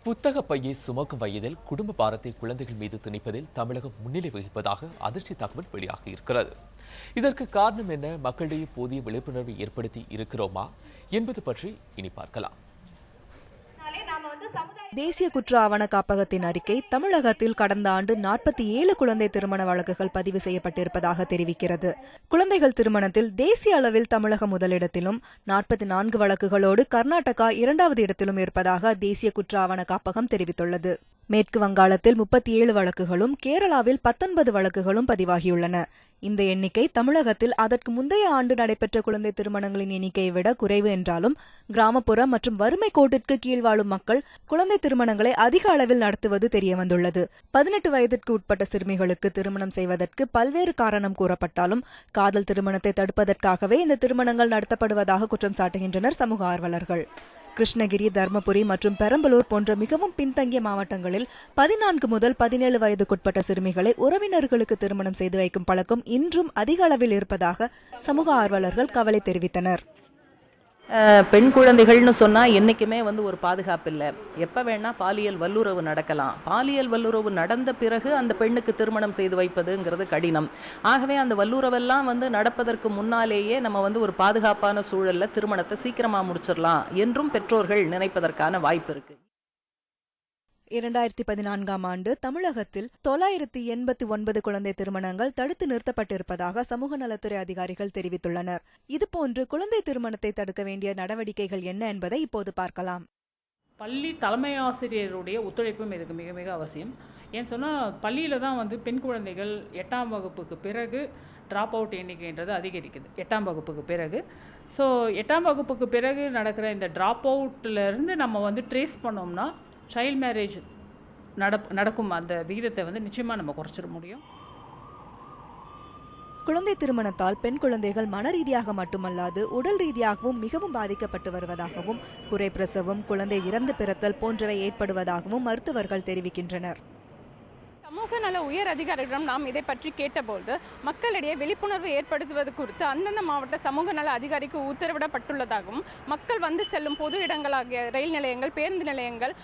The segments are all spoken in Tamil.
புத்தக பையை சுமக்கும் வயதில் குடும்ப பாரத்தை குழந்தைகள் மீது திணிப்பதில் தமிழகம் முன்னிலை வகிப்பதாக அதிர்ச்சி தகவல் வெளியாகி இருக்கிறது. இதற்கு காரணம் என்ன? மக்களிடையே போதிய விழிப்புணர்வை ஏற்படுத்தி இருக்கிறோமா என்பது பற்றி இனி பார்க்கலாம். தேசிய குற்ற ஆவண காப்பகத்தின் அறிக்கை தமிழகத்தில் கடந்த ஆண்டு 47 குழந்தை திருமண வழக்குகள் பதிவு செய்யப்பட்டிருப்பதாக தெரிவிக்கிறது. குழந்தைகள் திருமணத்தில் தேசிய அளவில் தமிழகம் முதலிடத்திலும் 44 வழக்குகளோடு கர்நாடகா 2வது இடத்திலும் இருப்பதாக தேசிய குற்ற ஆவண காப்பகம் தெரிவித்துள்ளது. மேற்கு வங்காளத்தில் 37 வழக்குகளும் கேரளாவில் 19 வழக்குகளும் பதிவாகியுள்ளன. இந்த எண்ணிக்கை தமிழகத்தில் அதற்கு முந்தைய ஆண்டு நடைபெற்ற குழந்தை திருமணங்களின் எண்ணிக்கையை விட குறைவு என்றாலும் கிராமப்புற மற்றும் வறுமை கோட்டிற்கு கீழ் வாழும் மக்கள் குழந்தை திருமணங்களை அதிக அளவில் நடத்துவது தெரியவந்துள்ளது. 18 வயதிற்கு உட்பட்ட சிறுமிகளுக்கு திருமணம் செய்வதற்கு பல்வேறு காரணம் கூறப்பட்டாலும் காதல் திருமணத்தை தடுப்பதற்காகவே இந்த திருமணங்கள் நடத்தப்படுவதாக குற்றம் சாட்டுகின்றனர் சமூக ஆர்வலர்கள். கிருஷ்ணகிரி, தர்மபுரி மற்றும் பெரம்பலூர் போன்ற மிகவும் பின்தங்கிய மாவட்டங்களில் 14 முதல் 17 வயதுக்குட்பட்ட சிறுமிகளை உறவினர்களுக்கு திருமணம் செய்து வைக்கும் பழக்கம் இன்றும் அதிக அளவில் இருப்பதாக சமூக ஆர்வலர்கள் கவலை தெரிவித்தனர். பெண் குழந்தைகள்னு சொன்னால் என்றைக்குமே ஒரு பாதுகாப்பு இல்லை. எப்போ வேணால் பாலியல் வல்லுறவு நடக்கலாம். பாலியல் வல்லுறவு நடந்த பிறகு அந்த பெண்ணுக்கு திருமணம் செய்து வைப்பதுங்கிறது கடினம். ஆகவே அந்த வல்லுறவெல்லாம் நடப்பதற்கு முன்னாலேயே நம்ம ஒரு பாதுகாப்பான சூழலில் திருமணத்தை சீக்கிரமாக முடிச்சிடலாம் என்றும் பெற்றோர்கள் நினைப்பதற்கான வாய்ப்பு இருக்குது. 2014ஆம் ஆண்டு தமிழகத்தில் 989 குழந்தை திருமணங்கள் தடுத்து நிறுத்தப்பட்டிருப்பதாக சமூக நலத்துறை அதிகாரிகள் தெரிவித்துள்ளனர். இதுபோன்று குழந்தை திருமணத்தை தடுக்க வேண்டிய நடவடிக்கைகள் என்ன என்பதை இப்போது பார்க்கலாம். பள்ளி தலைமை ஆசிரியருடைய ஒத்துழைப்பும் இதுக்கு மிக மிக அவசியம். ஏன்னு சொன்னால் பள்ளியில் தான் பெண் குழந்தைகள் 8ஆம் வகுப்புக்கு பிறகு ட்ராப் அவுட் எண்ணிக்கைன்றது அதிகரிக்குது. 8ஆம் வகுப்புக்கு பிறகு எட்டாம் வகுப்புக்கு பிறகு நடக்கிற இந்த ட்ராப் அவுட்லேருந்து நம்ம ட்ரேஸ் பண்ணோம்னா சைல்ட் மேரேஜ் நடக்கும் அந்த விகிதத்தை நிச்சயமாக நம்ம குறைச்சிட முடியும். குழந்தை திருமணத்தால் பெண் குழந்தைகள் மன ரீதியாக மட்டுமல்லாது உடல் ரீதியாகவும் மிகவும் பாதிக்கப்பட்டு வருவதாகவும், குறை பிரசவம், குழந்தை இறந்து பிறத்தல் போன்றவை ஏற்படுவதாகவும் மருத்துவர்கள் தெரிவிக்கின்றனர். சமூக நல உயர் அதிகாரிகளிடம் நாம் இதை பற்றி கேட்டபோது மக்களிடையே விழிப்புணர்வு ஏற்படுத்துவது குறித்து அந்தந்த மாவட்ட சமூக நல அதிகாரிக்கு உத்தரவிடப்பட்டுள்ளதாகவும், மக்கள் செல்லும் பொது இடங்களாகிய ரயில் நிலையங்கள், பேருந்து நிலையங்கள்,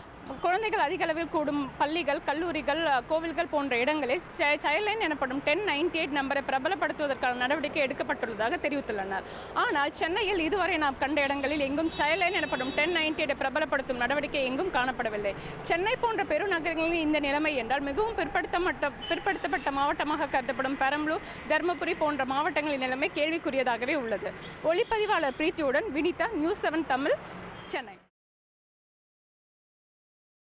குழந்தைகள் அதிக அளவில் கூடும் பள்ளிகள், கல்லூரிகள், கோவில்கள் போன்ற இடங்களில் சைல்ட் லைன் எனப்படும் 1098 நம்பரை பிரபலப்படுத்துவதற்கான நடவடிக்கை எடுக்கப்பட்டுள்ளதாக தெரிவித்துள்ளனர். ஆனால் சென்னையில் இதுவரை நாம் கண்ட இடங்களில் எங்கும் சைல்ட் லைன் எனப்படும் 1098 பிரபலப்படுத்தும் நடவடிக்கை எங்கும் காணப்படவில்லை. சென்னை போன்ற பெருநகரங்களில் இந்த நிலைமை என்றால் மிகவும் பிற்படுத்தப்பட்ட மாவட்டமாக கருதப்படும் பெரம்பலூர், தர்மபுரி போன்ற மாவட்டங்களின் நிலைமை கேள்விக்குரியதாகவே உள்ளது. ஒளிப்பதிவாளர் பிரீத்தியுடன் வினிதா, நியூஸ் 7 தமிழ், சென்னை.